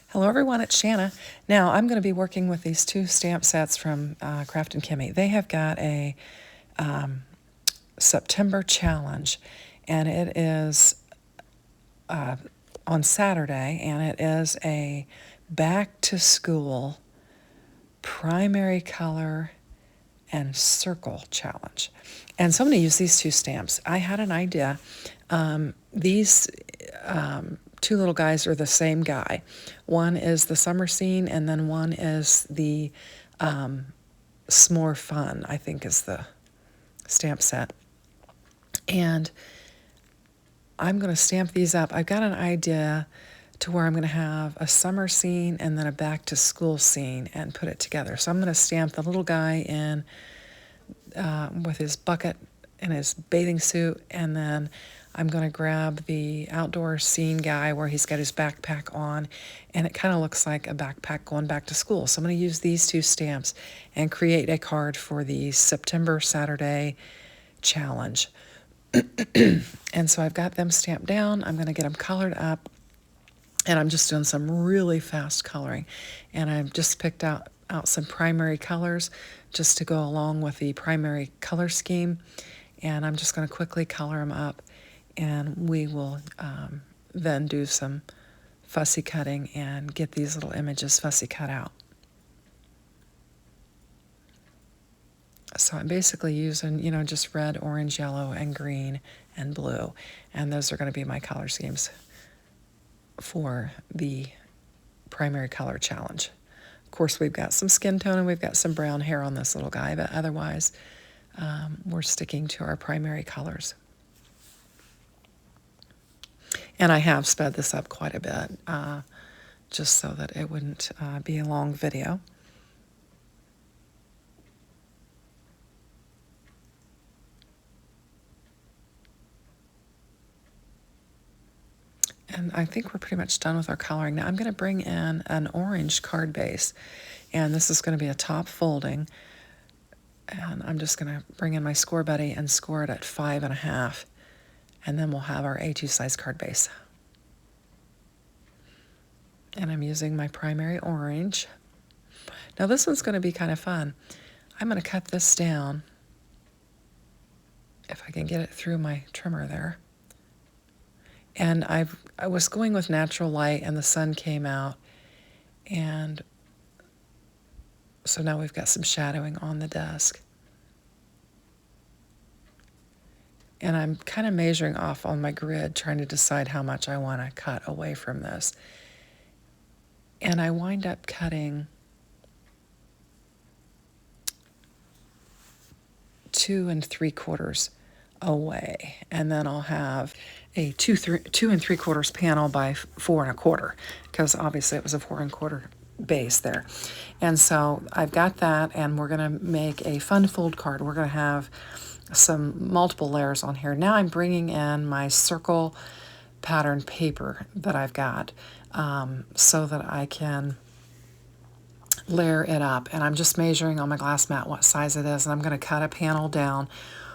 Hello everyone, it's Shanna. Now I'm going to be working with these two stamp sets from Kraftin Kimmie. They have got a September challenge, and it is on Saturday, and it is a back to school primary color and circle challenge. And so I'm going to use these two stamps. I had an idea. These two little guys are the same guy. One is the summer scene, and then one is the S'more Fun, I think is the stamp set. And I'm going to stamp these up. I've got an idea to where I'm going to have a summer scene and then a back to school scene and put it together. So I'm going to stamp the little guy in with his bucket and his bathing suit, and then I'm going to grab the outdoor scene guy where he's got his backpack on, and it kind of looks like a backpack going back to school. So I'm going to use these two stamps and create a card for the September Saturday challenge. And so I've got them stamped down. I'm going to get them colored up, and I'm just doing some really fast coloring. And I've just picked out some primary colors just to go along with the primary color scheme. And I'm just going to quickly color them up, and we will then do some fussy cutting and get these little images fussy cut out. So I'm basically using, just red, orange, yellow, and green, and blue. And those are going to be my color schemes for the primary color challenge. Of course, we've got some skin tone and we've got some brown hair on this little guy, but otherwise we're sticking to our primary colors. And I have sped this up quite a bit, just so that it wouldn't be a long video. And I think we're pretty much done with our coloring. Now I'm going to bring in an orange card base, and this is going to be a top folding. And I'm just going to bring in my Score Buddy and score it at 5.5, and then we'll have our A2 size card base. And I'm using my primary orange. Now this one's going to be kind of fun. I'm going to cut this down, if I can get it through my trimmer there. And I was going with natural light, and the sun came out, and so now we've got some shadowing on the desk. And I'm kind of measuring off on my grid, trying to decide how much I want to cut away from this. And I wind up cutting 2 3/4 away, and then I'll have a 2 3/4 panel by 4 1/4, because obviously it was a 4 1/4 base there. And so I've got that, and we're going to make a fun fold card. We're going to have some multiple layers on here. Now I'm bringing in my circle pattern paper that I've got, so that I can layer it up. And I'm just measuring on my glass mat what size it is, and I'm going to cut a panel down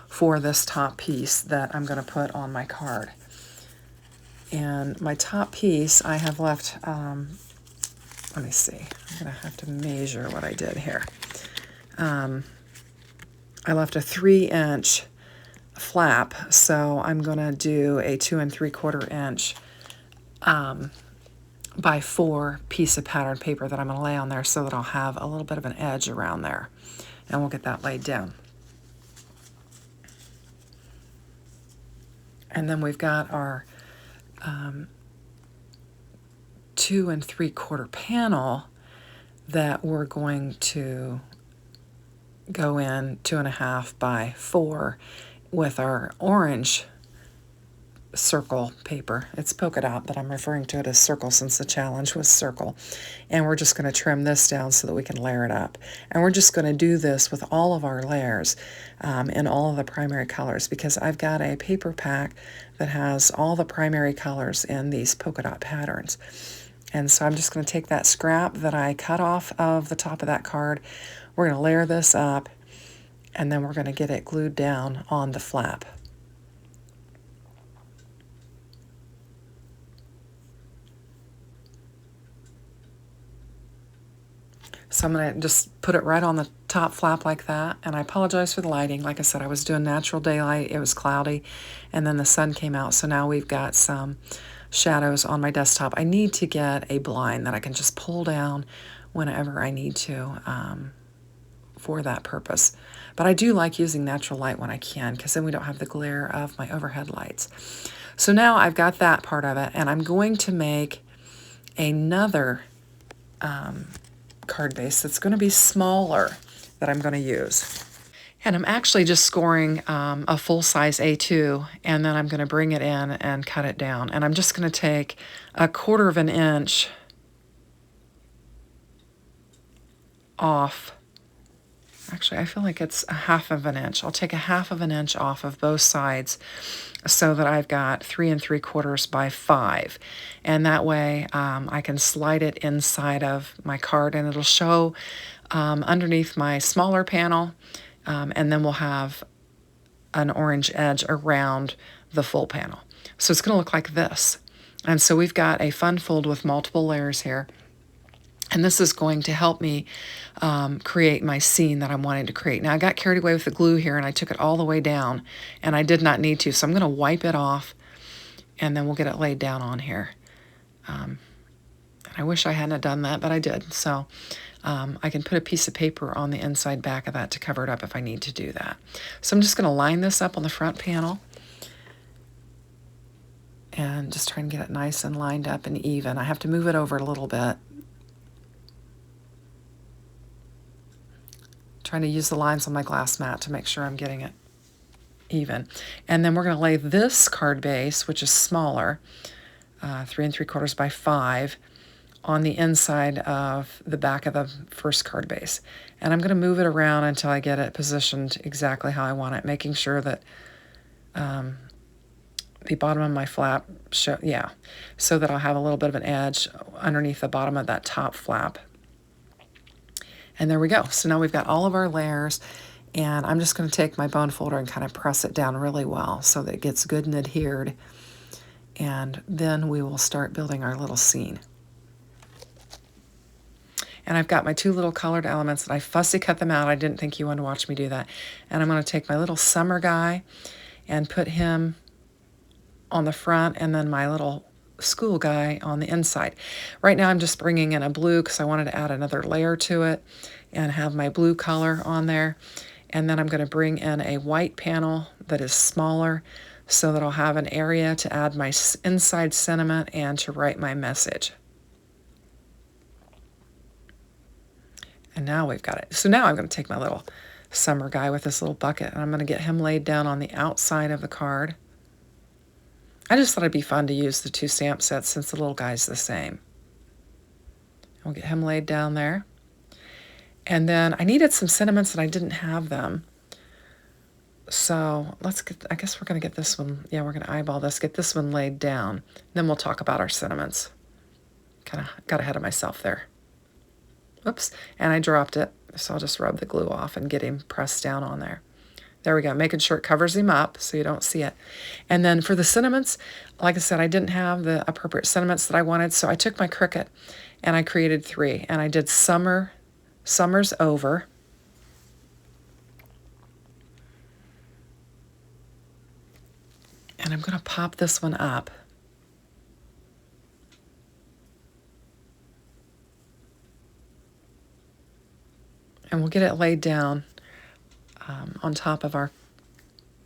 for this top piece that I'm going to put on my card. And my top piece, I have left, let me see, I'm going to have to measure what I did here. I left a 3-inch flap, so I'm going to do a 2 3/4 inch by 4 piece of pattern paper that I'm going to lay on there, so that I'll have a little bit of an edge around there. And we'll get that laid down. And then we've got our 2 3/4 panel that we're going to go in 2.5 by 4 with our orange circle paper. It's polka dot, but I'm referring to it as circle since the challenge was circle. And we're just going to trim this down so that we can layer it up. And we're just going to do this with all of our layers in all of the primary colors, because I've got a paper pack that has all the primary colors in these polka dot patterns. And so I'm just going to take that scrap that I cut off of the top of that card. We're going to layer this up, And then we're going to get it glued down on the flap. So I'm going to just put it right on the top flap like that. And I apologize for the lighting. Like I said, I was doing natural daylight. It was cloudy. And then the sun came out. So now we've got some shadows on my desktop. I need to get a blind that I can just pull down whenever I need to for that purpose. But I do like using natural light when I can, because then we don't have the glare of my overhead lights. So now I've got that part of it, and I'm going to make another card base that's going to be smaller that I'm going to use. And I'm actually just scoring a full-size A2, and then I'm going to bring it in and cut it down. And I'm just going to take 1/4 of an inch off. Actually, I feel like it's 1/2 of an inch. I'll take 1/2 of an inch off of both sides so that I've got 3 3/4 by 5. And that way I can slide it inside of my card, and it'll show underneath my smaller panel. And then we'll have an orange edge around the full panel. So it's going to look like this. And so we've got a fun fold with multiple layers here. And this is going to help me create my scene that I'm wanting to create. Now, I got carried away with the glue here, and I took it all the way down, and I did not need to. So I'm going to wipe it off, and then we'll get it laid down on here. I wish I hadn't done that, but I did. So I can put a piece of paper on the inside back of that to cover it up if I need to do that. So I'm just going to line this up on the front panel and just try and get it nice and lined up and even. I have to move it over a little bit. Trying to use the lines on my glass mat to make sure I'm getting it even. And then we're going to lay this card base, which is smaller, 3 3/4 by 5, on the inside of the back of the first card base. And I'm going to move it around until I get it positioned exactly how I want it, making sure that the bottom of my flap, so that I'll have a little bit of an edge underneath the bottom of that top flap. And there we go. So now we've got all of our layers, and I'm just going to take my bone folder and kind of press it down really well so that it gets good and adhered. And then we will start building our little scene. And I've got my 2 little colored elements, and I fussy cut them out. I didn't think you wanted to watch me do that. And I'm going to take my little summer guy and put him on the front, and then my little school guy on the inside. Right now I'm just bringing in a blue because I wanted to add another layer to it and have my blue color on there. And then I'm going to bring in a white panel that is smaller so that I'll have an area to add my inside sentiment and to write my message. And now we've got it. So now I'm going to take my little summer guy with this little bucket, and I'm going to get him laid down on the outside of the card. I just thought it'd be fun to use the 2 stamp sets since the little guy's the same. We'll get him laid down there. And then I needed some sentiments and I didn't have them. So I guess we're going to get this one. Yeah, we're going to eyeball this, get this one laid down. Then we'll talk about our sentiments. Kind of got ahead of myself there. Oops, and I dropped it. So I'll just rub the glue off and get him pressed down on there. There we go, making sure it covers him up so you don't see it. And then for the sentiments, like I said, I didn't have the appropriate sentiments that I wanted, so I took my Cricut and I created 3. And I did summer's over. And I'm going to pop this one up. And we'll get it laid down on top of our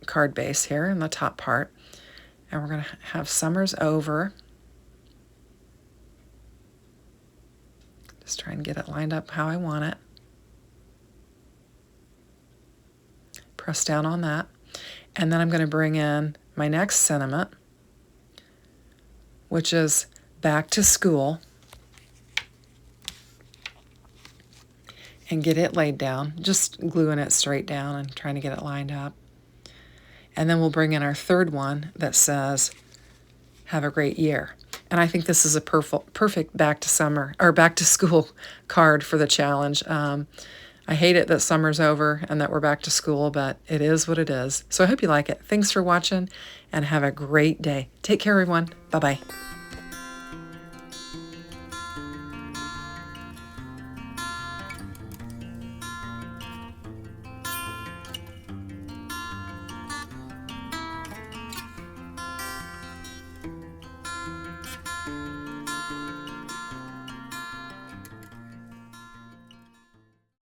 card base here in the top part. And we're going to have summer's over. Just try and get it lined up how I want it. Press down on that. And then I'm going to bring in my next sentiment, which is back to school. And get it laid down, just gluing it straight down and trying to get it lined up. And then we'll bring in our third one that says, have a great year. And I think this is a perfect back to summer or back to school card for the challenge. I I hate it that summer's over and that we're back to school, but it is what it is. So I hope you like it. Thanks for watching and have a great day. Take care, everyone. Bye-bye.